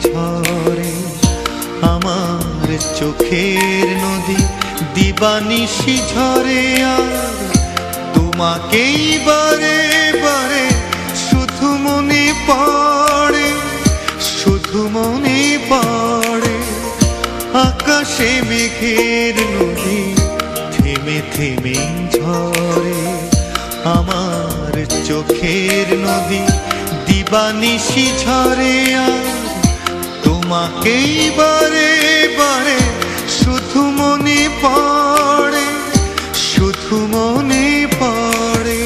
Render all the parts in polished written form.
ঝরে আমার চোখের নদী দিবানিশি ঝরে আর তোমাকেই বারে বারে শুধু মনে পড়ে, শুধু মনে পড়ে। আকাশে মেঘের নদী থেমে থেমে ঝরে আমার চোখের নদী দিবানিশি ঝরে আর তোমাকেই বারে বারে শুধু মনে পড়ে, শুধু মনে পড়ে।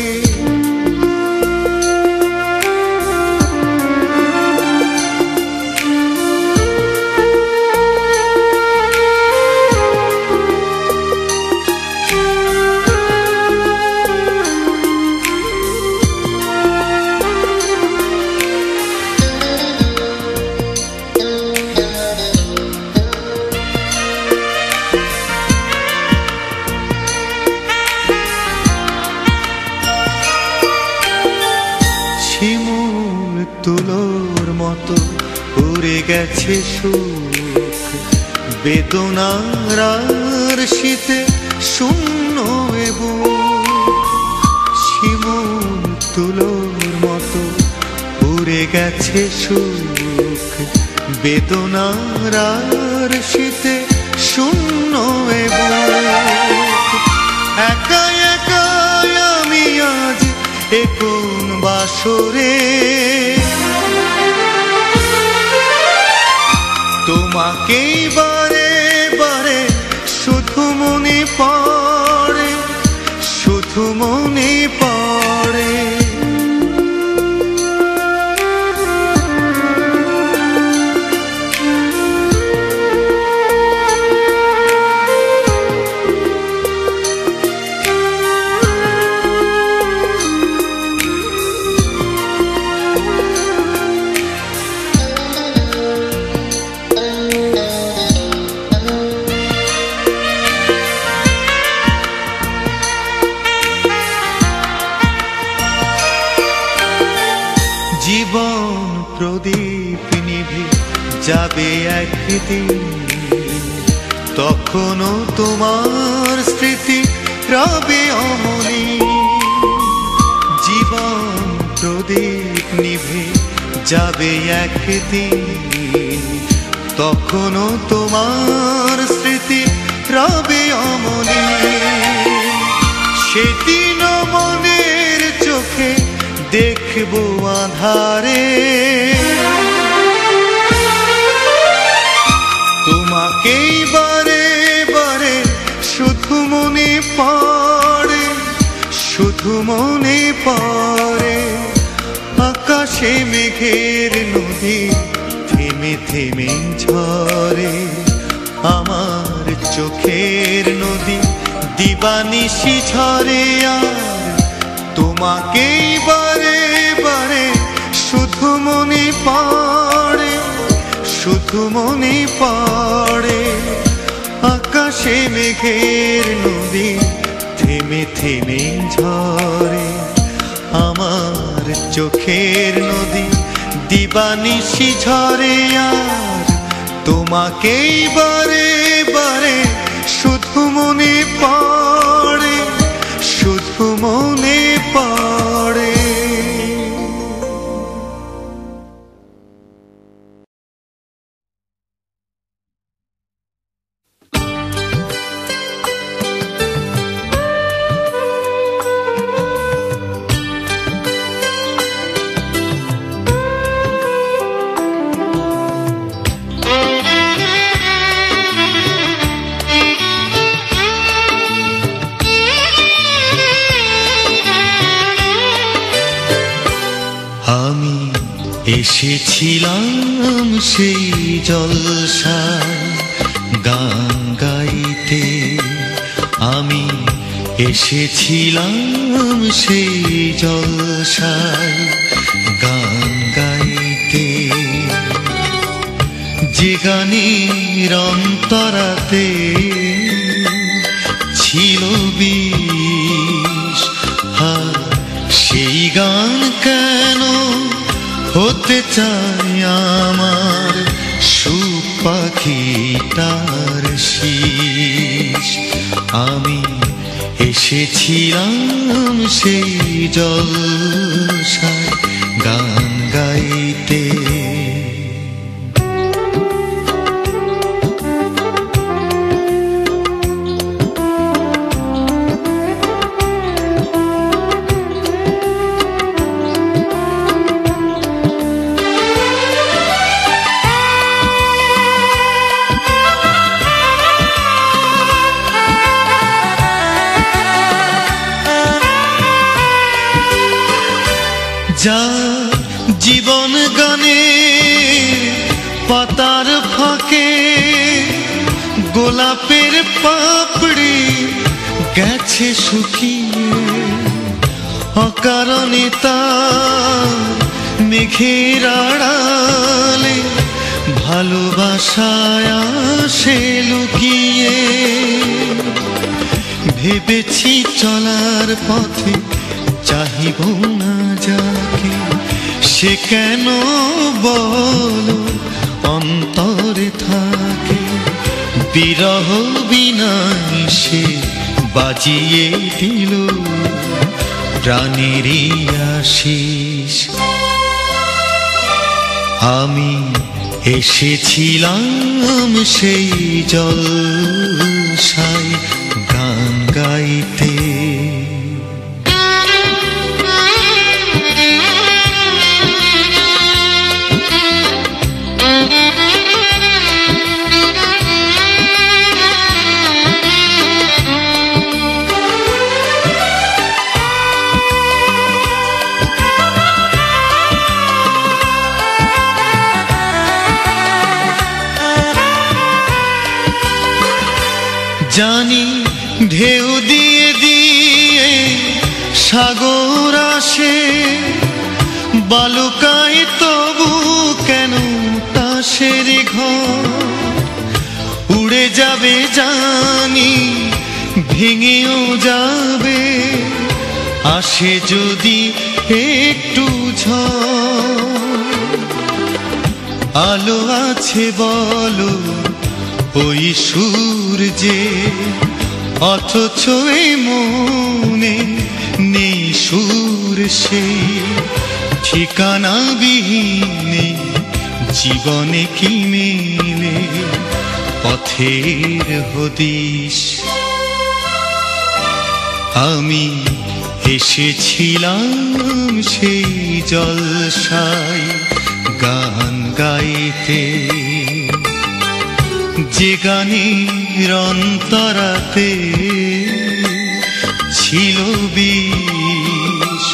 তুলোর মতো উড়ে গেছে সুখ বেদনার শীতে শূন্য এবং শিমুল তুলোর মতো উড়ে গেছে সুখ বেদনার শীতে শূন্য এবং একা একা আমি আজ এ কোন বাসরে তোমাকেই বারে বারে শুধু মনে পড়ে, শুধু মনে পড়ে। জীবন প্রদীপ নিভে যাবে একদিন, তখনও তোমার স্মৃতি রবে অমনি। জীবন প্রদীপ নিভে যাবে একদিন, তখনও তোমার স্মৃতি রবে অমনি। সেদিন মনের চোখে দেখবো আধারে তোমাকেই বারে বারে শুধু মনে পড়ে, শুধু মনে পড়ে। আকাশে মেঘের নদী থেমে থেমে ঝরে আমার চোখের নদী দিবানিশি ঝরে আর তোমাকেই বারে বারে শুধু মনে পড়ে, শুধু মনে পড়ে। আকাশে মেঘের নদী থেমে থেমে ঝরে আমার চোখের নদী দিবানিশি ঝরে আর তোমাকেই বারে বারে শুধু মনে পড়ে, শুধু মনে পড়ে। এসেছিলাম সেই জলসায় গান গাইতে, আমি এসেছিলাম সেই জলসায় গান গাইতে। যে গানের অন্তরাতে ছিল বিষ, সেই গান কেন হতে চাই আমার পাখিটার শীষ। আমি এসেছিলাম সেই জলসায় গান গাইতে। যা জীবন গানে পাতার ফাঁকে গোলাপের পাপড়ি গেছে শুকিয়ে, অকারণে তার মেঘের আড়ালে ভালোবাসায় আসে লুকিয়ে। ভেবেছি চলার পথে চাহিব না যাকে, সে কেন বলো অন্তরে থাকে। বিরহ বিনাই সে বাজিয়ে দিল প্রাণেরই আশিস। আমি এসেছিলাম সেই জলসায় গান গাইতে। জানি ঢেউ দিয়ে দিয়ে সাগর আসে, বালুকায় তবু কেন তাসের ঘর। উড়ে যাবে জানি, ভেঙেও যাবে, আসে যদি একটু ঝড়। আলো আছে বলো ওই সূর্যে, অথচ এই মনে নেই সুর সেই। ঠিকানা বিহীনে জীবনে কি মেলে পথের হদিশ। আমি এসেছিলাম সেই জলসায় গান গাইতে। যে গানের অন্তরাতে ছিল বিষ,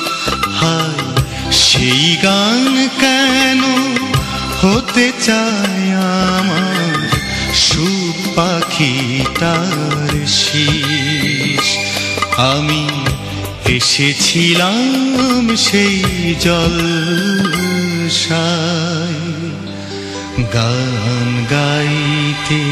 হায় সেই গান কেন হতে চায় আমার সুখ পাখিটার শীষ। আমি এসেছিলাম সেই জলসায় গান গাইতে।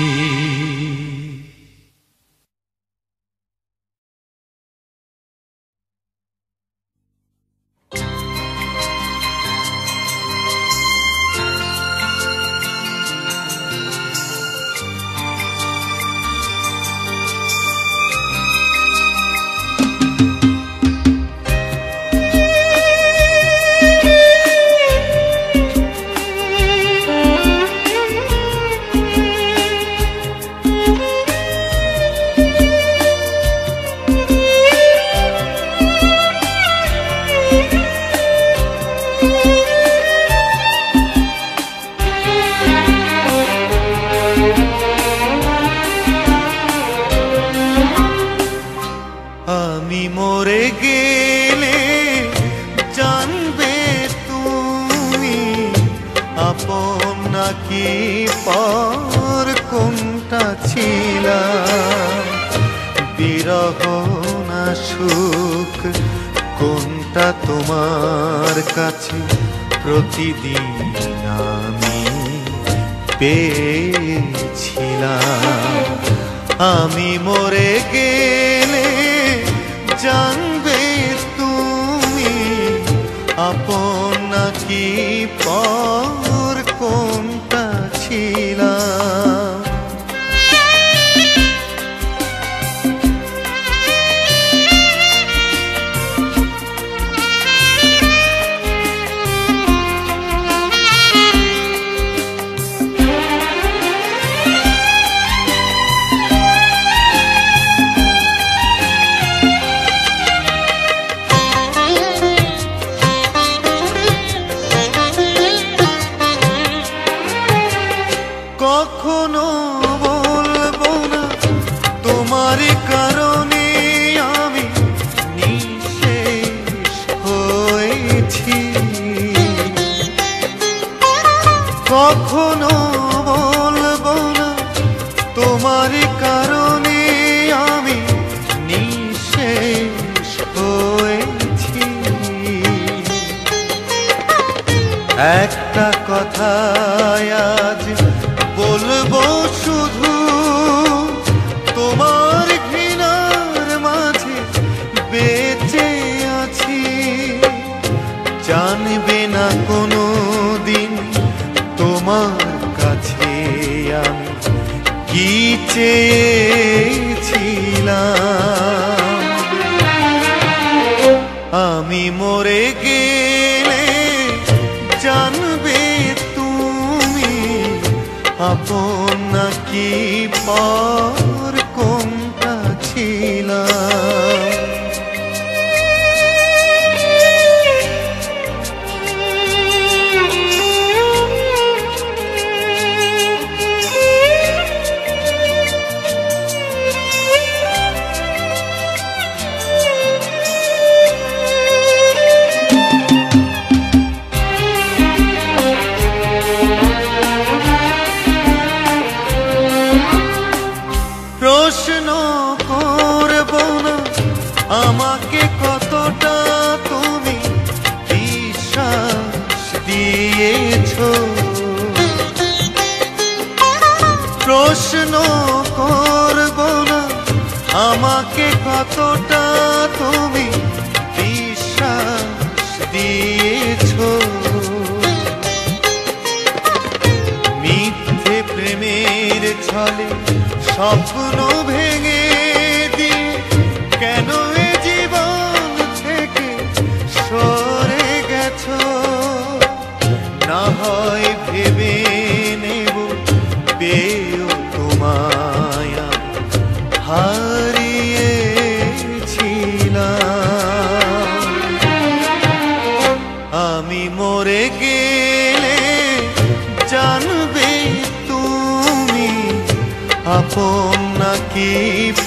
আমি মরে গেলে জানবে তুমি আপন নাকি পর কোনটা ছিলাম। বিরহ না সুখ কোনটা তোমার কাছে প্রতিদিন আমি পেয়েছিলাম। আমি মরে গেলে জানবে তুমি আপন নাকি পর কোনটা ছিলাম। কখনো বলবো না তোমার কারণে আমি নিঃশেষ হয়েছি, কখনো বলবো না তোমার কারণে আমি নিঃশেষ হয়েছি। একটা কথা আজ বলবো শুধু, তোমার ঘৃণার মাঝে বেঁচে আছি। জানবে না কোনো দিন তোমার কাছে আমি কি চেয়েছিলাম। আমি মরে গেলে জানবে তুমি আপন নাকি পর কোনটা ছিলাম। প্রশ্ন করব না আমাকে কতটা তুমি বিশ্বাস দিয়েছো, প্রশ্ন করব না আমাকে কতটা তুমি বিশ্বাস দিয়েছো। মিথ্যে প্রেমের ছলে স্বপ্ন ভেঙে দিয়ে কেন এ জীবন থেকে সরে গেছো। না হয় ভেবে নেব পেয়েও তোমায় হারিয়েছিলাম। আমি মরে গেলে জানবে তুমি আপন নাকি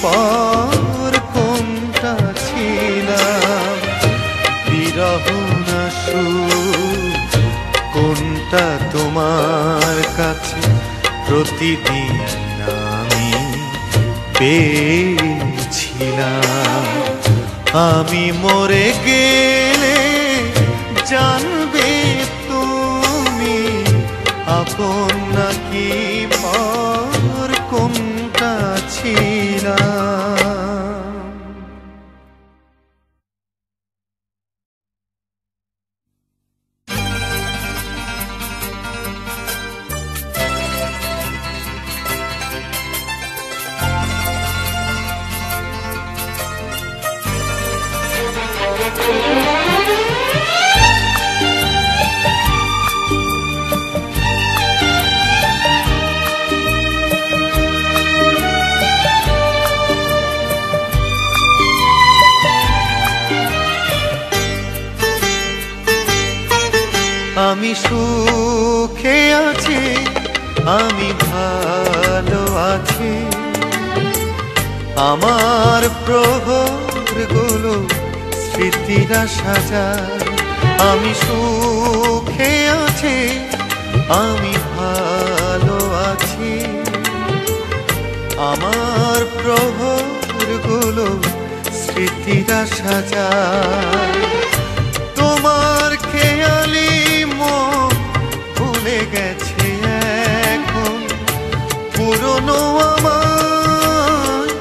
পর কোনটা ছিলাম। বিরহ না সুখ কোনটা তোমার কাছে প্রতিদিন আমি পেয়েছিলাম। আমি মরে গেলে জানবে তুমি আপন নাকি পর কোনটা ছিলাম। আমি সুখে আছি, আমি ভালো আছি, আমার প্রহরগুলো স্মৃতিরা সাজায়। আমি সুখে আছি, আমি ভালো আছি, আমার প্রহরগুলো স্মৃতিরা সাজায়। তোমার খেয়ালি মন ভুলে গেছে এখন পুরনো আমায়,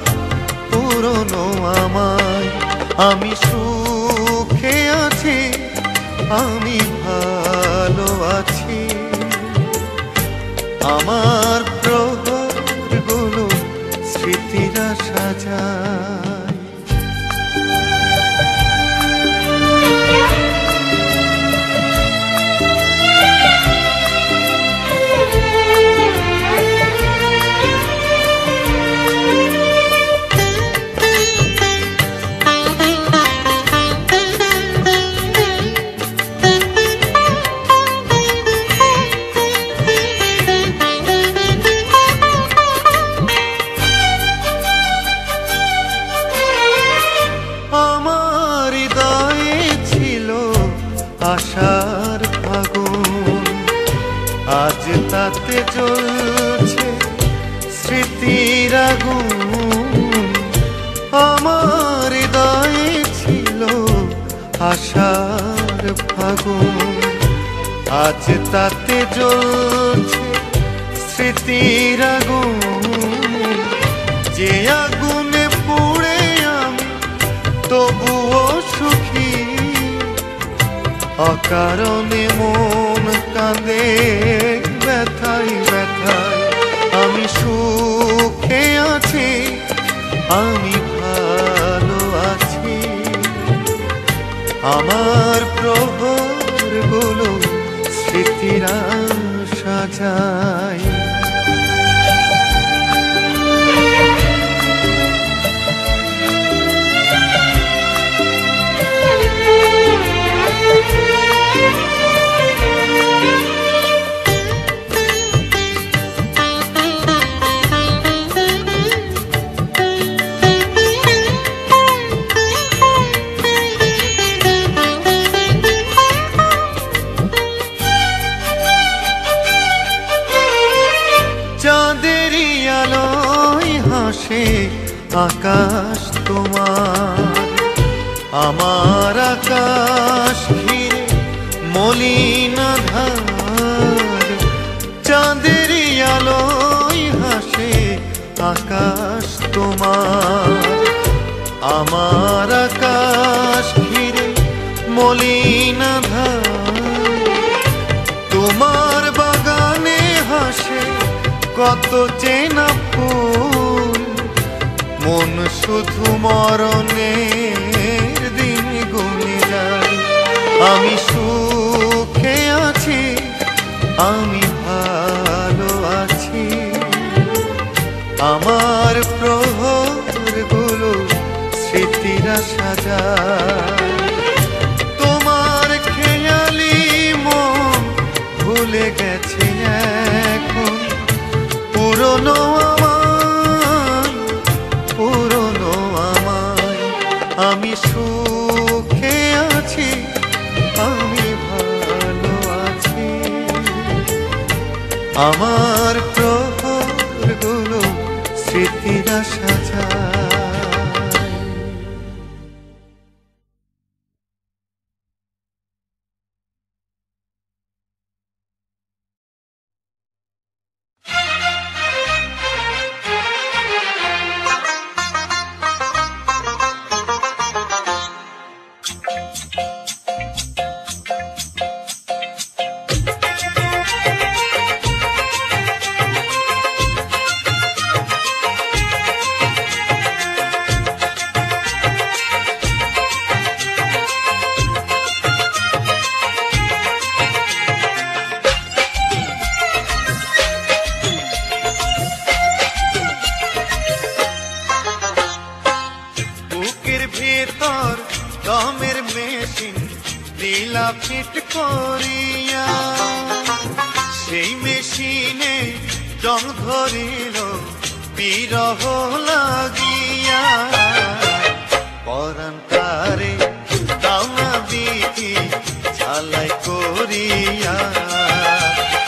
পুরনো আমায়। আমি সুখে আছি, আমি ভালো আছি, আমার প্রহরগুলো স্মৃতিরা সাজায়। জ্বলছে স্মৃতির আগুন, আমার হৃদয়ে ছিল আশার ফাগুন। আজ তাতে জ্বলছে স্মৃতির আগুন, যে আগুনে পুড়ে আমি তবুও সুখী। অকারণে মন কাঁদে ব্যথায় ব্যথায়, আমি সুখে আছি, আমি ভালো আছি। আমার প্রহরগুলো স্মৃতিরা সাজায়। চাঁদেরই আলোয় হাসে আকাশ তোমার, আমার আকাশ ঘিরে মলিন আধার। চাঁদেরই আলোয় হাসে আকাশ তোমার, আমার আকাশ ঘিরে মলিন আধার। তোমার বাগানে হাসে কত চেনা ফুল, মন শুধু মরণের দিন গুনে যায়। আমি সুখে আছি, আমি ভালো আছি। আমার প্রহরগুলো স্মৃতিরা সাজায়। তোমার খেয়ালি মন ভুলে গেছে এখন পুরনো আমায়, পুরনো আমায়। আমি সুখে আছি, আমি ভালো আছি। আমার প্রহরগুলো স্মৃতিরা সাজায়। দমের মেশিন দিলা ফিট করিয়া, সেই মেশিনে দম ধরিল বিরহ লাগিয়া। পরান্তারে দাওনা বিধি ঝালাই করিয়া,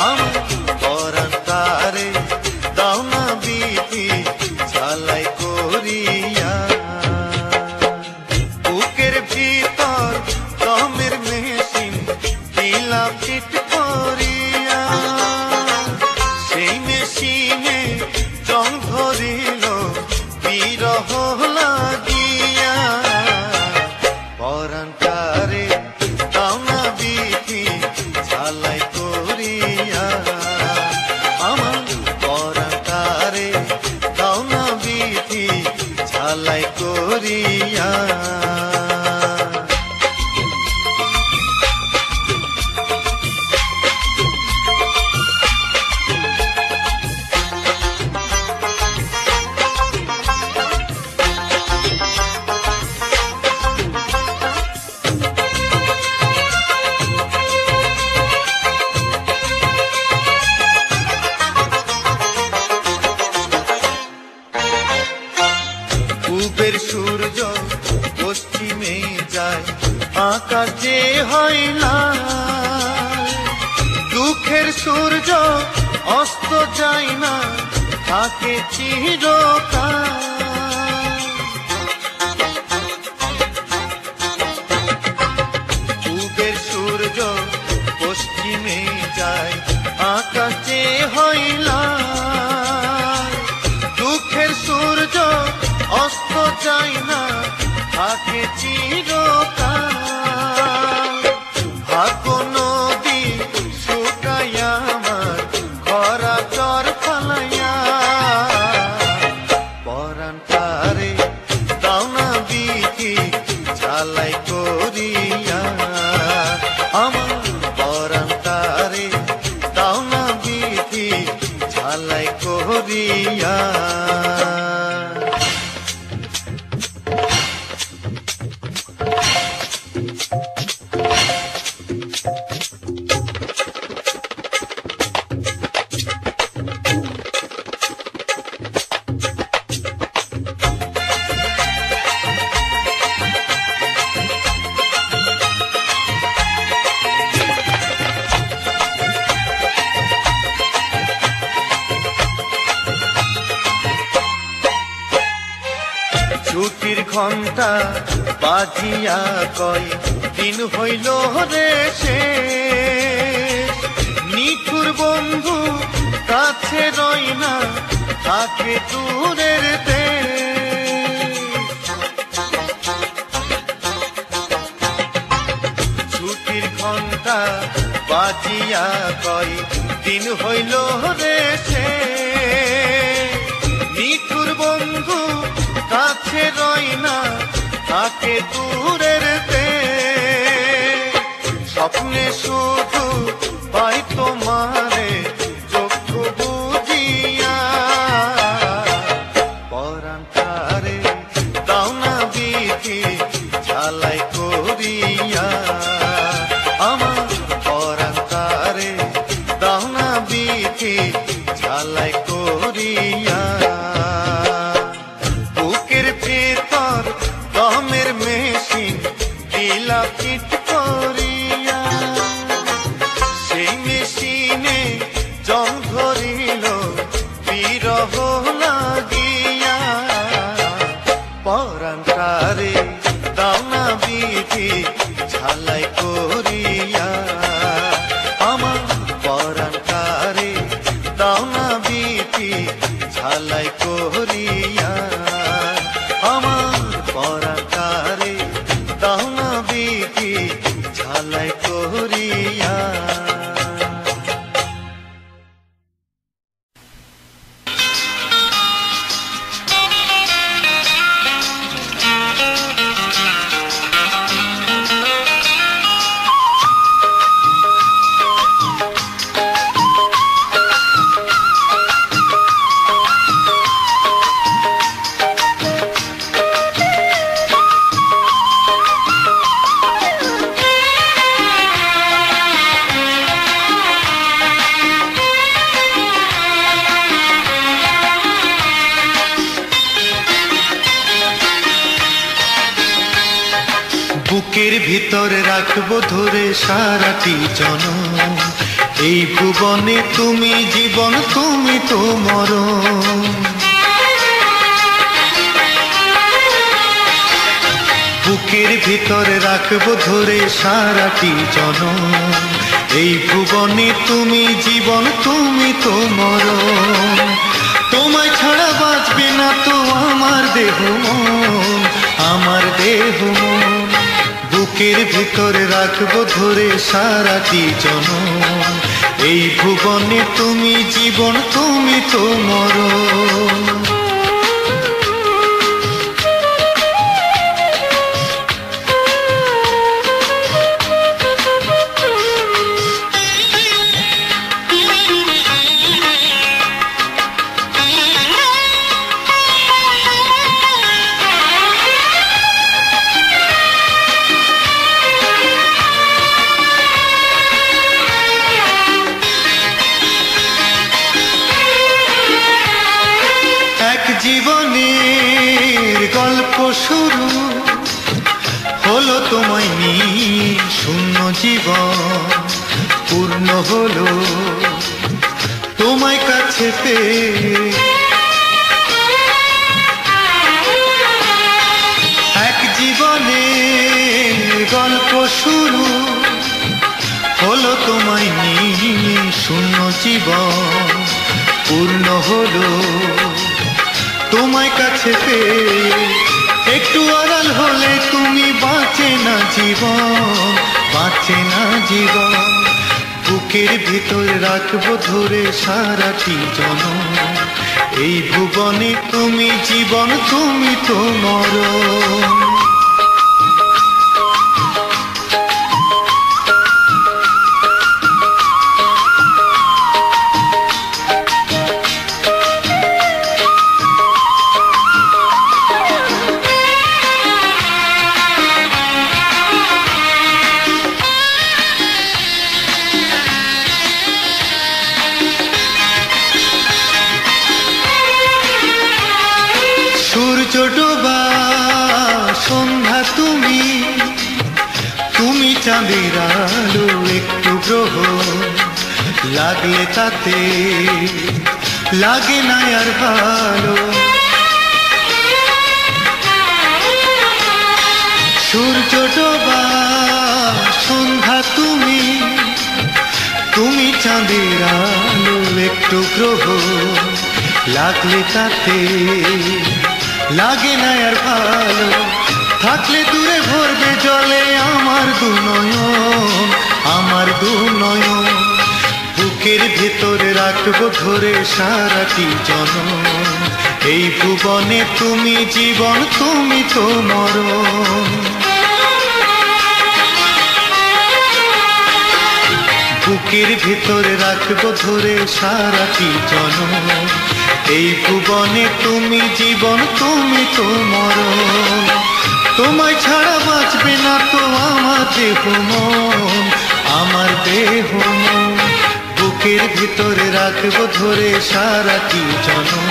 আমার পরান্তারে দাওনা বিধি ঝালাই করিয়া। ভিতর দমের মেশিন দিলা ফিট করিয়া, সেই মেশিনে জং ধরিল বিরহ লাগিয়া। পরান্তারে দাওনা বিধি ঝালাই করিয়া, আমার পরান্তারে দাওনা বিধি ঝালাই করিয়া। পূবের সূর্য পশ্চিমে যায়, আকাশে হয় না দুঃখের সূর্য অস্ত থাকে চিরকাল। পূবের সূর্য পশ্চিমে যায়, আকাশে হইলা দুঃখের সূর্য অস্ত যায় না, থাকে চিরকাল। ভাগ্য নদী শুকাইয়া আমার খরা চর ফালাইয়া, পরাণটারে দাও না বিধি ঝালাই করিয়া, আমার পরাণটারে দাও না বিধি ঝালাই করিয়া। ছুটির ঘণ্টা বাজিয়া কয় দিন হইল রে শেষ, নিঠুর বন্ধু কাছে রই না, থাকে দূরের দেশ। ছুটির ঘণ্টা বাজিয়া কয় দিন হইল রে শেষ, নিঠুর বন্ধু কাছে রই না, থাকে দূরের দেশ। স্বপ্নে শুধু পাই তোমারে চক্ষু বুঝিয়া, পরাণটারে দাও না বিধি ঝালাই করিয়া, আমার পরাণটারে দাও না বিধি ঝালাই করিয়া। গমের মেশিন দিলা ফিট করিয়া, সেই মেশিনে জং ধরিল বিরহ লাগিয়া, পরাণটারে দাও না বিধি ঝালাই করিয়া, আমার পরাণটারে দাও না বিধি ঝালাই করিয়া, আমার পরাণটারে দাও না বিধি ঝালাই করিয়া। বুকের ভিতরে রাখবো ধরে সারাটি জনম, এই ভুবনে তুমি জীবন তুমি তো মরণ। বুকের ভিতরে রাখবো ধরে সারাটি জনম, এই ভুবনে তুমি জীবন তুমি তো মরণ। তোমায় ছাড়া বাঁচবে না তো আমার দেহ মন, আমার দেহ মন। বুকের ভিতরে রাখবো ধরে সারাটি জনম, এই ভুবনে তুমি জীবন তুমি তো মরণ। জীবনের গল্প শুরু হলো তোমায় নিয়ে, শূন্য জীবন পূর্ণ হলো তোমায় কাছে পেয়ে। তোমায় নিয়ে শূন্য জীবন পূর্ণ হলো তোমায় কাছে পেয়ে। একটু আড়াল হলে তুমি বাঁচে না জীবন, বাঁচে না জীবন। বুকের ভিতর রাখবো ধরে সারাটি জনম। এই ভুবনে তুমি জীবন, তুমি তো মরণ। সূর্য ডোবা সন্ধ্যা তুমি, তুমি চাঁদের আলো একটু গ্রহ। লাগলে তাতে লাগে না আর ভালো। সূর্য ডোবা সন্ধ্যা তুমি, তুমি চাঁদের আলো একটু গ্রহ। লাগলে তাতে লাগে না আর ভালো। থাকলে দূরে ভরবে জলে আমার দু নয়ন, আমার দু নয়ন। বুকের ভেতরে রাখবো ধরে সারাটি জনম। এই ভুবনে তুমি জীবন, তুমি তো মরণ। বুকের ভেতরে রাখবো ধরে সারাটি জনম। এই ভুবনে তুমি জীবন, তুমি তো মরণ। তোমায় ছাড়া বাঁচবে না তো আমার দেহ মন, আমার দেহ মন। বুকের ভিতরে রাখবো ধরে সারাটি জনম।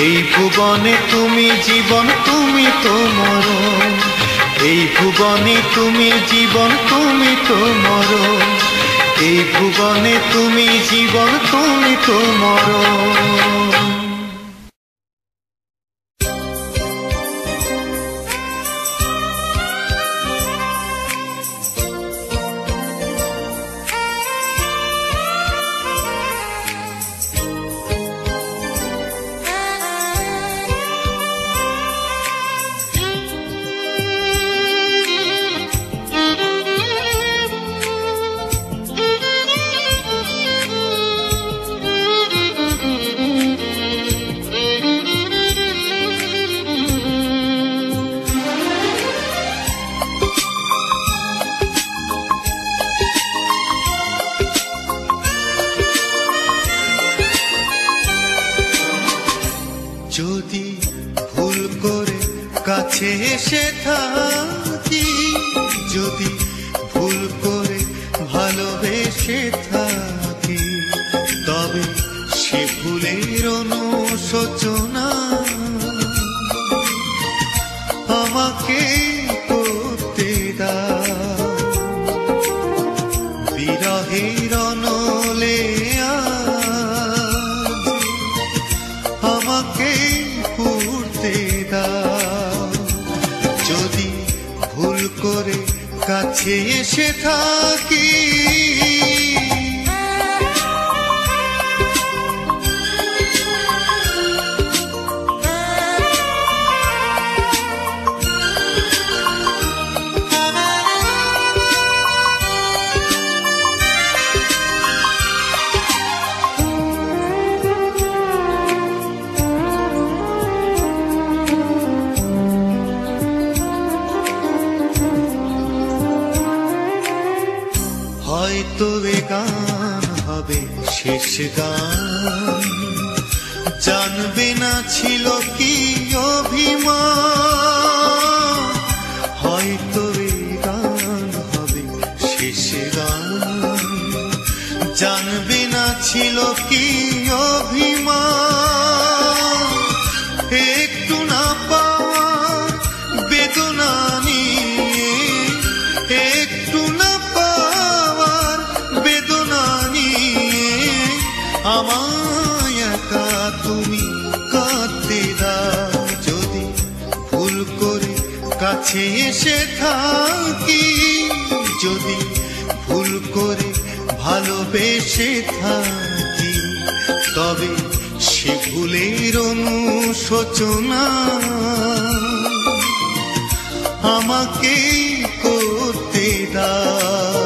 এই ভুবনে তুমি জীবন, তুমি তো মরণ। এই ভুবনে তুমি জীবন, তুমি তো মরণ। এই ভুবনে তুমি জীবন, তুমি তো মরণ। যদি ভুল করে কাছে এসে থাকি, যদি ভুল করে ভালোবেসে থাকি, তবে সে ভুলের অনুশোচনা আমাকে করতে দাও। বিরহের অনলে আমাকে পড়তে দাও। যদি ভুল করে কাছে এসে থাকি, হয়তো এ গান হবে শেষ গান। জানবে না ছিল কি অভিমান, হয়তো এ গান হবে শেষ গান। জানবে না ছিল কি অভিমান। একটু না পাওয়ার বেদনা নিয়ে, একটু না আমায় একা তুমি কাঁদতে দাও। যদি ভুল করে কাছে এসে থাকি, যদি ভুল করে ভালোবেসে থাকি, তবে সে ভুলের অনুশোচনা আমাকে করতে দাও।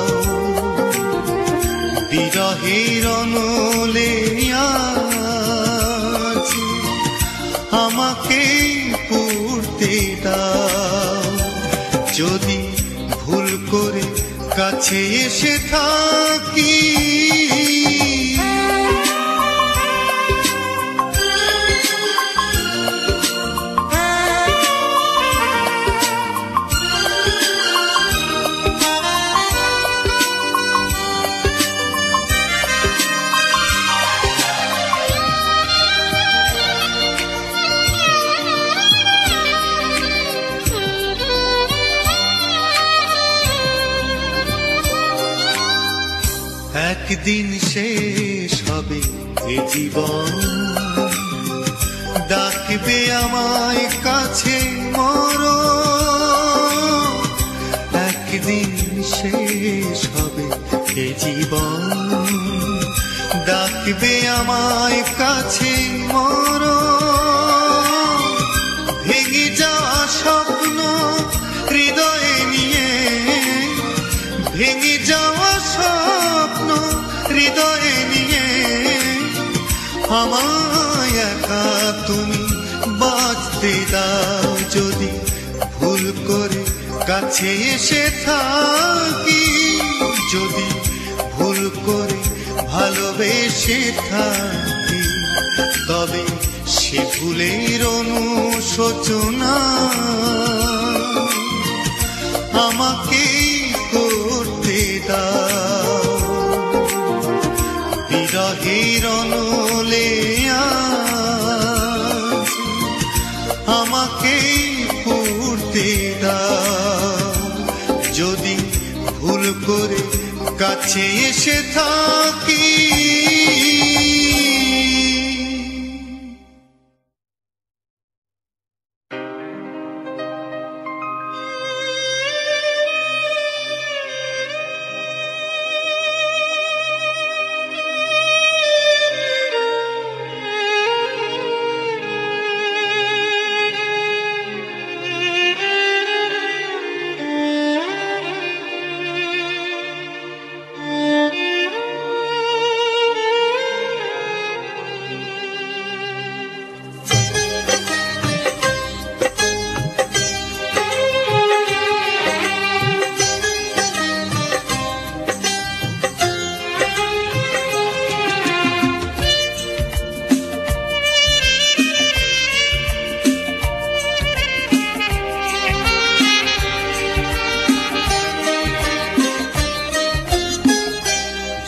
বিরহের অনলে আজ আমাকে পড়তে দাও। যদি ভুল করে কাছে এসে থাকি, একদিন শেষ হবে এ জীবন, ডাকবে আমায় কাছে মরণ। একদিন শেষ হবে এ জীবন, ডাকবে আমায় কাছে মরণ। ভেঙে যাওয়া স্বপ্ন হৃদয়ে নিয়ে, ভেঙে যাওয়া স্বপ্ন হৃদয়ে নিয়ে আমায় একা তুমি বাঁচতে দাও। যদি ভুল করে কাছে এসে থাকি, যদি ভুল করে ভালোবেসে থাকি, তবে সে ভুলের অনুশোচনা আমাকে করতে দাও। বিরহের অনলে আজ আমাকে পড়তে দাও। যদি ভুল করে কাছে এসে থাকি,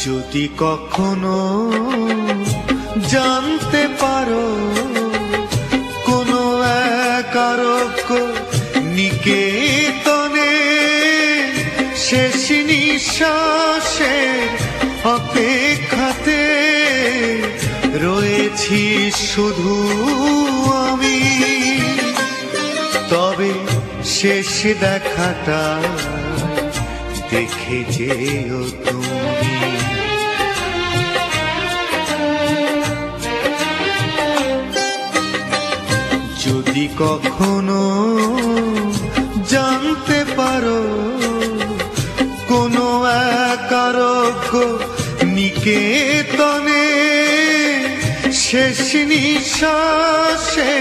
যদি কখনো জানতে পারো কোনো একারক নিকেতনে শেষ নিঃশ্বাসের অপেক্ষাতে রয়েছি শুধু আমি, তবে শেষ দেখাটা দেখে যেও তুমি। যদি কখনো জানতে পারো কোনো একারক নিকেতনে শেষ নিঃশ্বাসে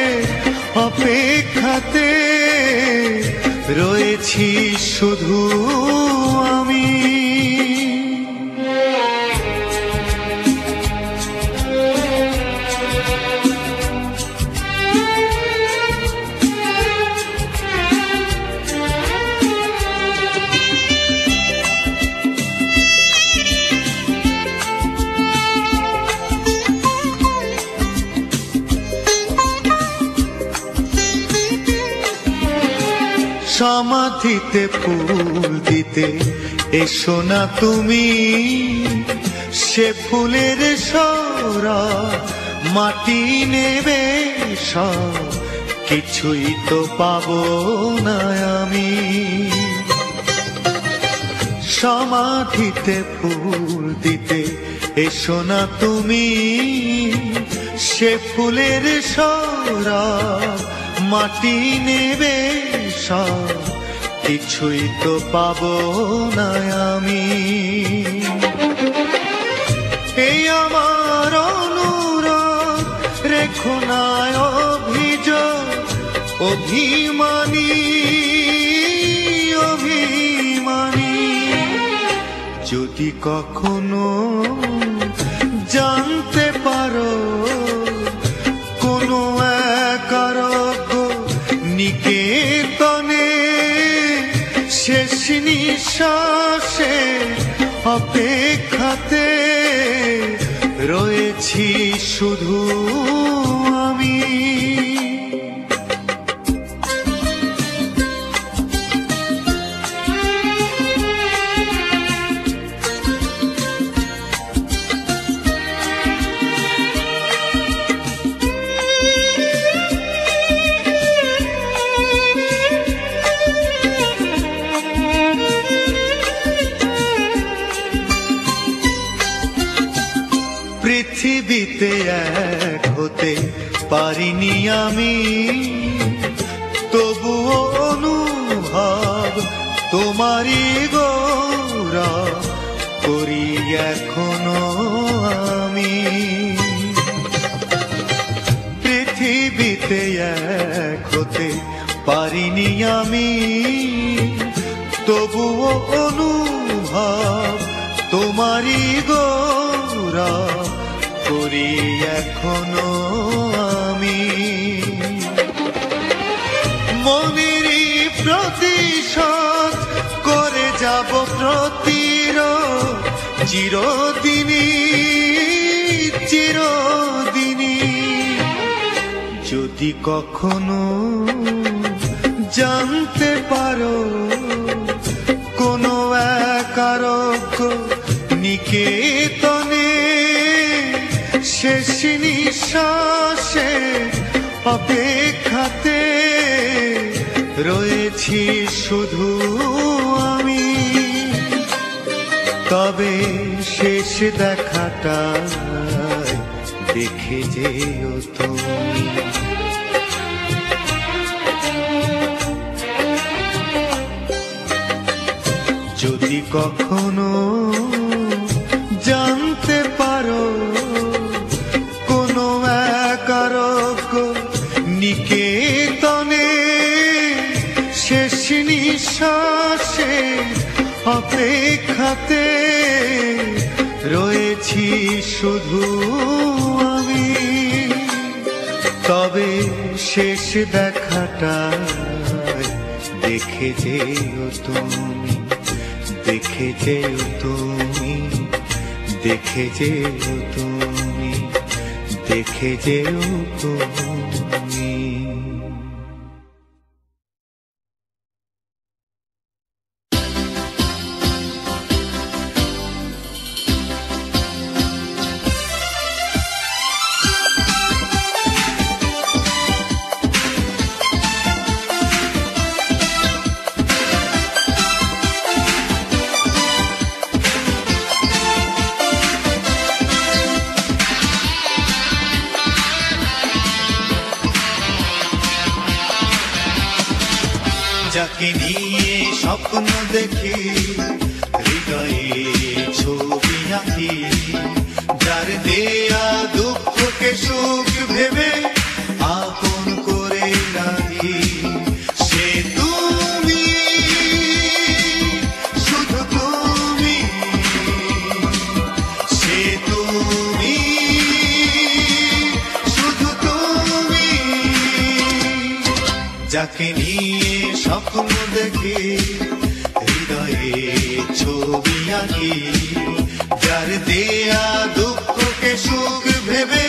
অপেক্ষাতে রয়েছি শুধু আমি। সমাধিতে ফুল দিতে এসো না তুমি, সে ফুলের সরা মাটি নেবে সব কিছুই তো পাবো না আমি। সমাধিতে ফুল দিতে এসো না তুমি, সে ফুলের সৌরভ মাটি নেবে সব, কিছুই তো পাবো না আমি। এই আমার অনুরোধ রেখো না অভিযোগ, অভিমানী অভিমানী। যদি কখনো জানতে পারো কোনো এক আরোগ্য নিকেতনে, শেষ নিঃশ্বাসে অপেক্ষাতে রয়েছি শুধু আমি। পৃথিবীতে এক হতে পারিনি আমি, তবুও অনুভব তোমারই গৌরব করি এখনো আমি। পৃথিবীতে এক হতে পারিনি আমি, তবুও অনুভব তোমারই গৌরব করি এখনো আমি। মনেরই প্রতিশোধ করে যাব প্রতিরোধ চিরদিনই চিরদিনই। যদি কখনো জানতে পারো কোনো এক আরোগ্য নিকেতনে, শেষ নিঃশ্বাসে অপেক্ষাতে রয়েছি শুধু আমি। তবে শেষ দেখাটা দেখে যেও তুমি। যদি কখনো জানতে পারো কোনো এক আরোগ্য নিকেতনে, শেষ নিঃশ্বাসে অপেক্ষাতে রয়েছি শুধু আমি। তবে শেষ দেখাটা দেখে যেও তুমি, দেখে যেও তুমি, দেখে যেও তুমি, দেখে যেও তুমি। যাকে নিয়ে স্বপ্ন দেখি, হৃদয়ে ছবি আঁকি, যার দেয়া দুঃখকে সুখ ভেবে আপন করে রাখি, সে তুমি, শুধু তুমি, সে তুমি, শুধু তুমি। যাকে নিয়ে স্বপ্ন দেখি, হৃদয়ে ছবি আঁকি, যার দেয়া দুঃখকে সুখ ভেবে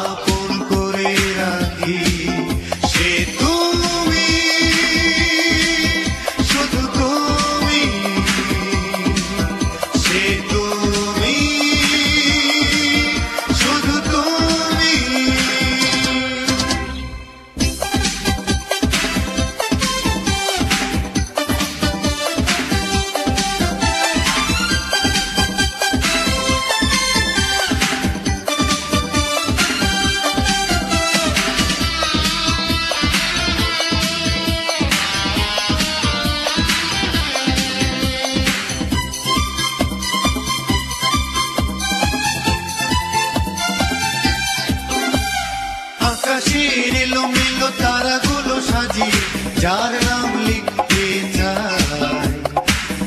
আপন করে রাখি, সে তুমি, শুধু তুমি, সে তুমি, শুধু তুমি। আকাশের এলোমেলো তারাগুলো সাজিয়ে যার নাম লিখতে চাই,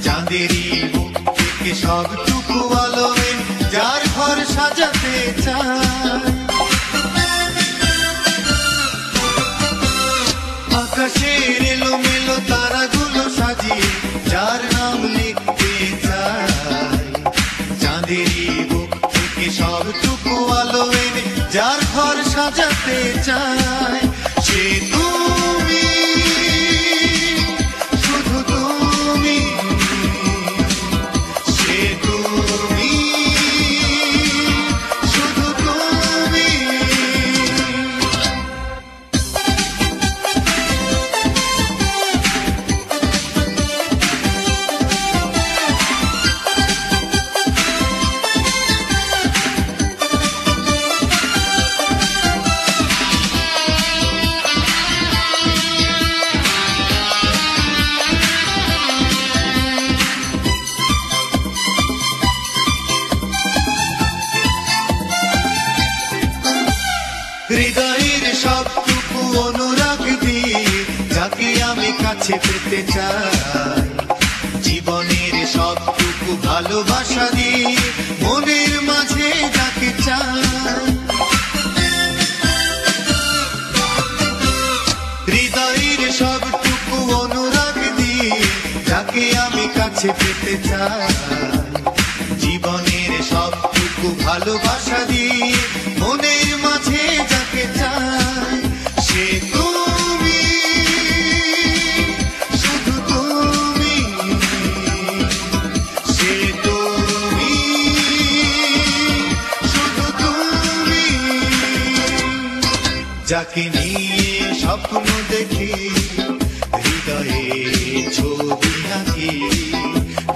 চাঁদেরই বুক থেকে সবটুকু আলো এনে যার ঘর সাজাতে চাই। আকাশের এলোমেলো তারাগুলো সাজিয়ে যার নাম লিখতে চাই, চাঁদেরই বুক থেকে সবটুকু আলো এনে যার ঘর সাজাতে চাই। সে তুমি, শুধু তুমি, সে তুমি, শুধু তুমি। হৃদয়ের সবটুকু অনুরাগ দিয়ে যাকে আমি কাছে পেতে চাই, জীবনের সবটুকু ভালোবাসা দিয়ে মনের মাঝে যাকে চাই। হৃদয়ের সবটুকু অনুরাগ দিয়ে যাকে আমি কাছে পেতে চাই, জীবনের সবটুকু ভালোবাসা দিয়ে মনের মাঝে যাকে চাই। সে তুমি, শুধু তুমি, সে তুমি, শুধু তুমি। যাকে নিয়ে স্বপ্ন দেখি, হৃদয়ে ছবি আঁকি,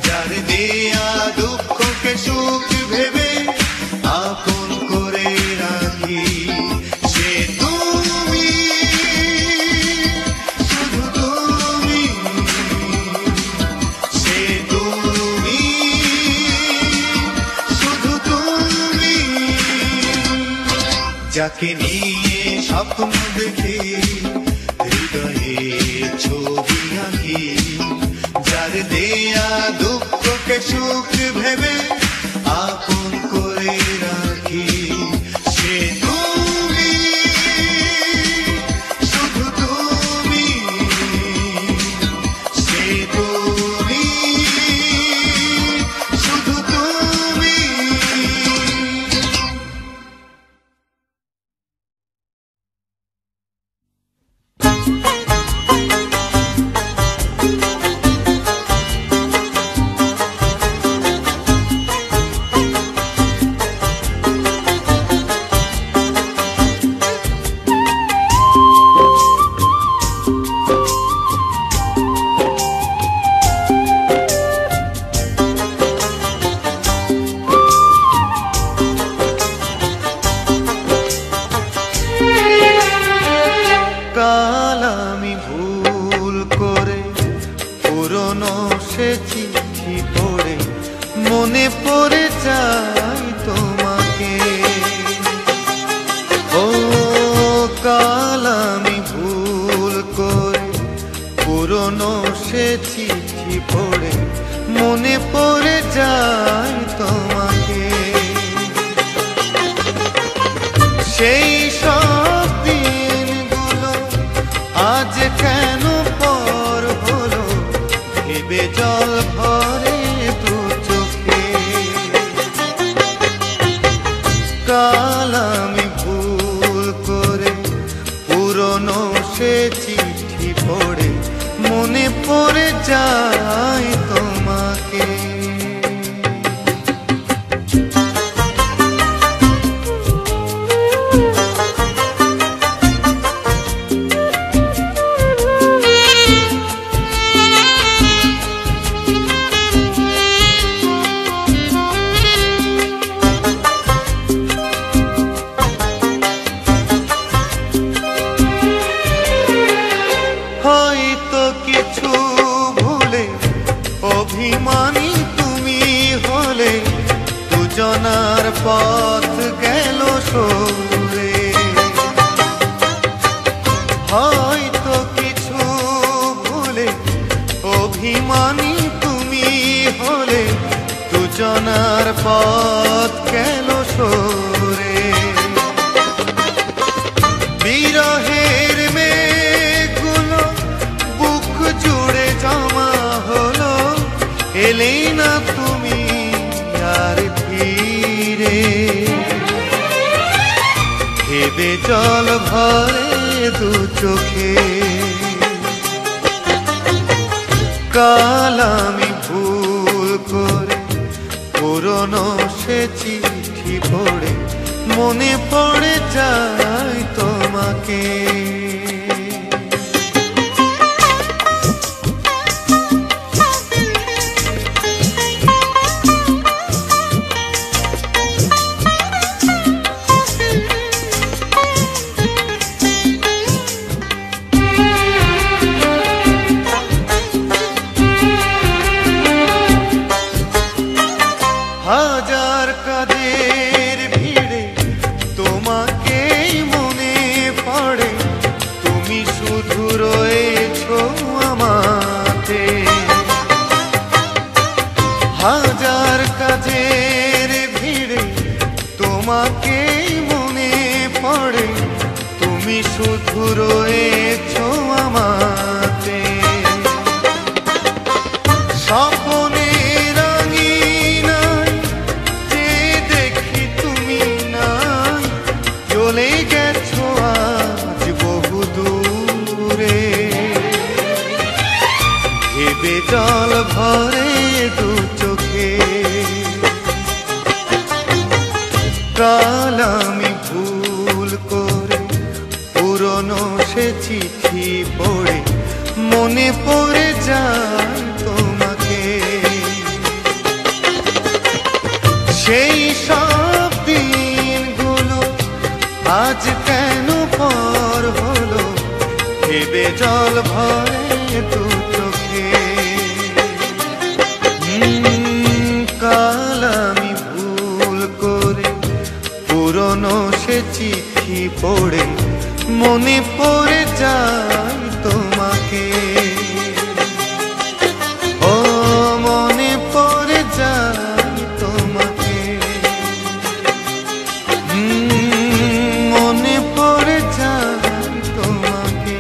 যার দেয়া দুঃখকে সুখ ভেবে আপন করে রাখি। সে তুমি, শুধু তুমি, সে তুমি, শুধু তুমি। যাকে নিয়ে স্বপ্ন দেখি, হৃদয়ে ছবি আঁকি, যার দেয়া দুঃখকে সুখ ভেবে আপন করে রাখি। সে তুমি, শুধু তুমি, সে তুমি, শুধু তুমি। কাল আমি ভুল করে পুরনো সে চিঠি পড়ে মনে পড়ে যাই তোমাকে। ও কাল আমি ভুল করে পুরনো সে চিঠি পড়ে মনে পড়ে যাই তোমাকে। সেই সব দিনগুলো আজ কেন পর হলো, ভেবে জল ভরে দু চোখে। কাল আমি ভুল করে পুরনো সে চিঠি পড়ে মনে পড়ে যায় তোমাকে। হয়তো কিছু ভুলে পথ গেল সরে। বিরহের মেঘগুলো বুক জুড়ে জমা হলো, এলে না তুমি আর ফিরে। ভেবে জল ভরে দু চোখে, কাল আমি ভুল করে পুরনো সে চিঠি পড়ে মনে পড়ে যায় তোমাকে। হাজার কাজের ভিড়ে তোমাকেই মনে পড়ে, তুমি শুধু রয়েছো আমাতে। হাজার কাজের ভিড়ে তোমাকেই মনে পড়ে, তুমি শুধু রয়েছো আমাতে। স্বপ্নে চলে গেছো আজ বহু দূরে। ভেবে জল ভরে দু চোখে, কাল আমি ভুল করে পুরনো সে চিঠি পড়ে মনে পড়ে যায় তোমাকে। সেই সব দিনগুলো আজ কেন পর হলো, ভেবে জল ভরে দু চোখে। কাল আমি ভুল করে পুরনো সে চিঠি পড়ে মনে পড়ে যায় তোমাকে। ও মনে পড়ে যায় তোমাকে, মনে পড়ে যায় তোমাকে।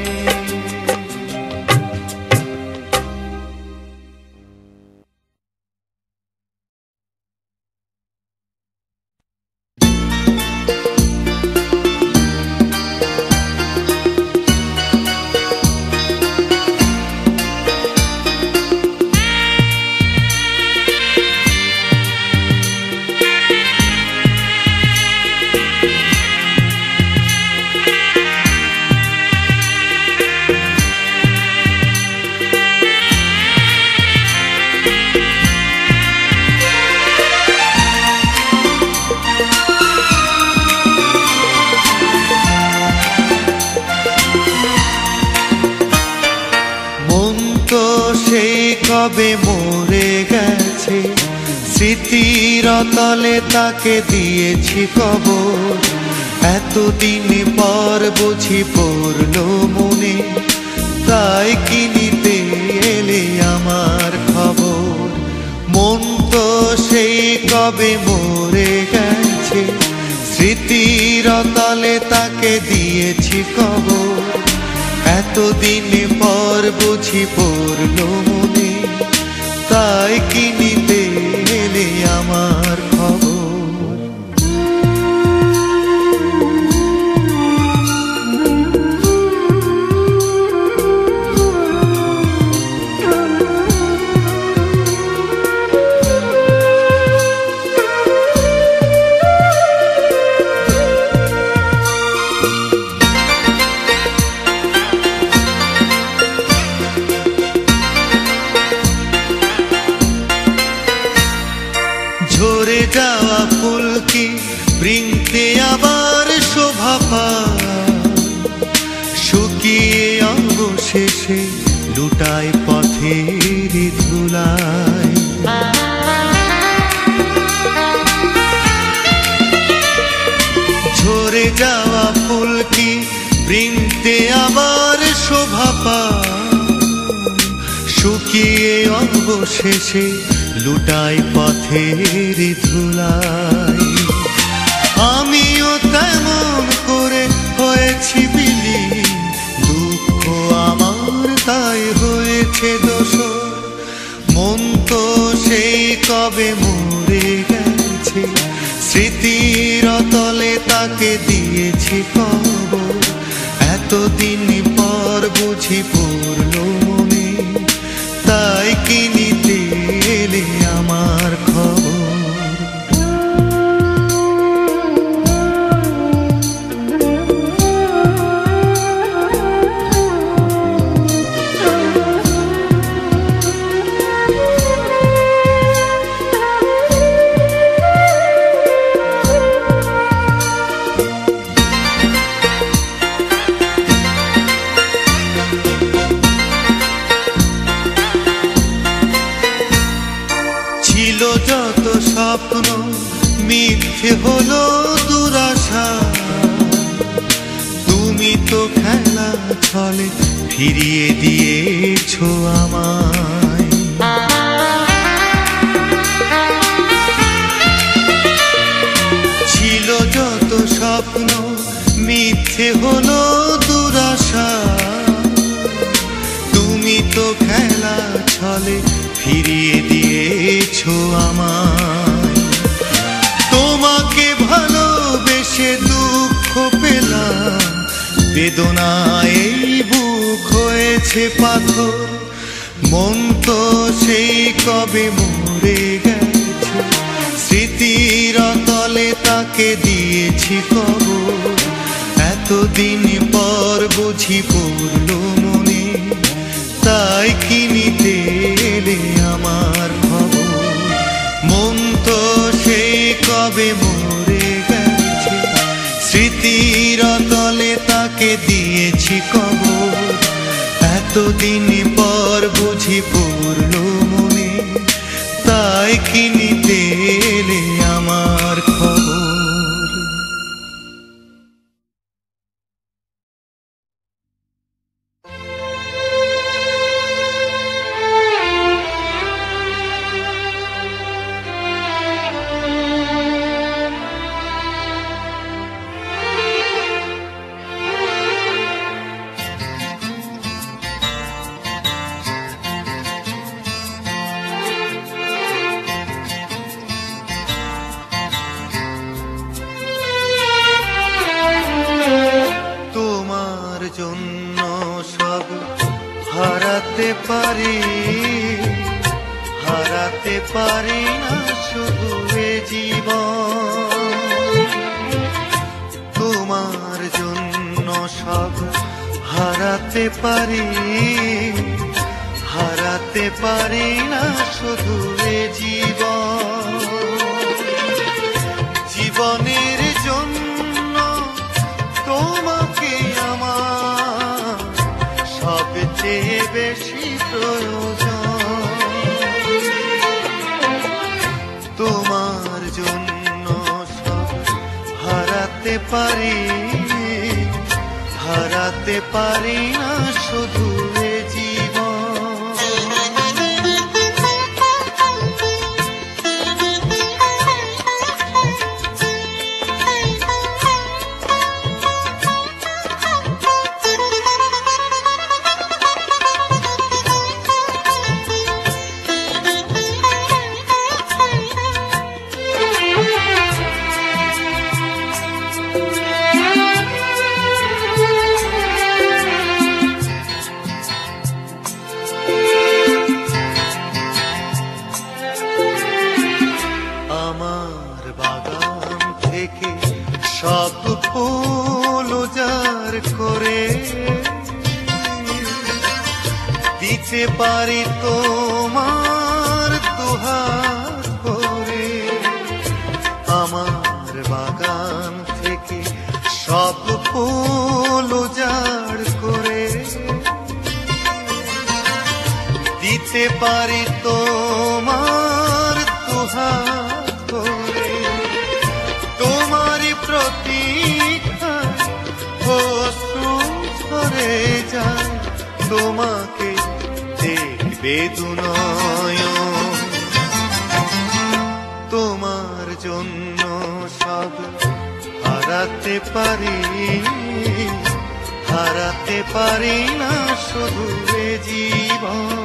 কবে মরে গেছে, স্মৃতির তলে তাকে দিয়েছি কবর। এতদিন পর বুঝি পড়লো মনে, তাই কি নিতে এলে আমার খবর। মন তো সেই কবে মরে গেছে, স্মৃতির তলে তাকে দিয়েছি কবর। এতদিন পর বুঝি পড়লো মনে, তাই কি নিতে এলে আমার খবর। ঝরে যাওয়া ফুল কি বৃন্তে আবার শোভা পায়, শুকিয়ে অবশেষে লুটায় পথের ধুলায়। ঝরে যাওয়া ফুল কি বৃন্তে আবার শোভা পায়, শুকিয়ে অবশেষে লুটাই পথের ধুলাই। আমিও তেমন করে হয়েছি বিলীন, দুঃখ আমার তাই হয়েছে দোষর। মন তো সেই কবে মরে গেছে, স্মৃতির তলে তাকে দিয়েছি কবর। এতদিন পর বুঝি পড়ল মনে, তাই কি নিতে এলে আমার খবর? যত স্বপ্ন মিথ্যে হলো দুরাশা, তুমি তো খেলা ছলে ফিরিয়ে দিয়েছো আমায়। ছিল যত স্বপ্ন মিথ্যে হলো দুরাশা, তুমি তো খেলা ছলে ফিরিয়ে দিয়েছো আমায়। তোমাকে ভালোবেসে দুঃখ পেলাম, বেদনায় এই বুক হয়েছে পাথর। মন তো সেই কবে মরে গেছে, স্মৃতির তলে তাকে দিয়েছি কবর। এতদিন পর বুঝি পড়ল মনে, তাই কি নিতে এলে আমার খবর? মন তো সেই কবে মরে গেছে, স্মৃতির তলে তাকে দিয়েছি কবর। এতদিন পর বুঝি পড়ল মনে, তাই কি নিতে এলে আমার খবর? হারাতে পারি না শুধু এ জীবন, তোমার জন্য সব হারাতে পারি না শুধু এ জীবন। জীবনের জন্য তোমাকে আমার সবচেয়ে বেশি প্রয়োজন। তোমার জন্য সব হারাতে পারি না শুধু এ জীবন। সব ফুল উজাড় করে দিতে পারি তোমার দুহাত ভরে। আমার বাগান থেকে সব ফুল উজাড় করে দিতে পারি তোমার দুহাত ভরে। তোমারই প্রতীক্ষায় অশ্রু ঝরে যায়, তোমাকে দেখবে দুনয়ন। জন্য সব হারাতে পারি, হারাতে পারি না শুধু এ জীবন।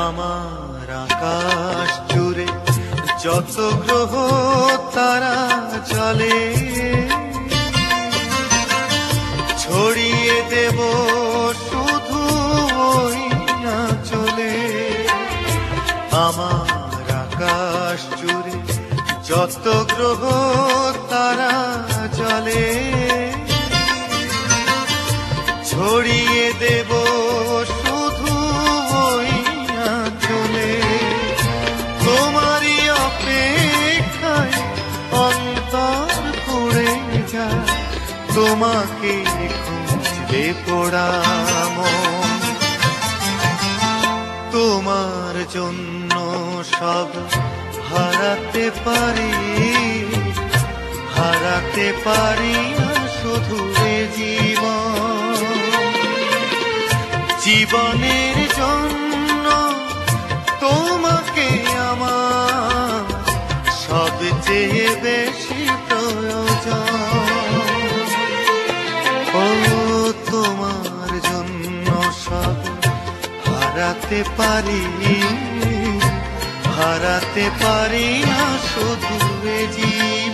আমার আকাশ জুড়ে যত গ্রহ তারা চলে, ছড়িয়ে দেব শুধু ওই আঁচলে। আমার আকাশ জুড়ে যত গ্রহ তারা চলে, ছড়িয়ে দেব শুধু ওই আঁচলে। তোমারই অপেক্ষায় অন্তর পড়ে যায়, তোমাকে খুঁজলে পোড়া মন। তোমার জন্য সব হারাতে পারি, হারাতে পারি না শুধু এ জীবন। জীবনের জন্য তোমাকে আমার সবচেয়ে বেশি প্রয়োজন। ও তোমার জন্য সব হারাতে পারি, হারাতে পারি না শুধু এ জীবন।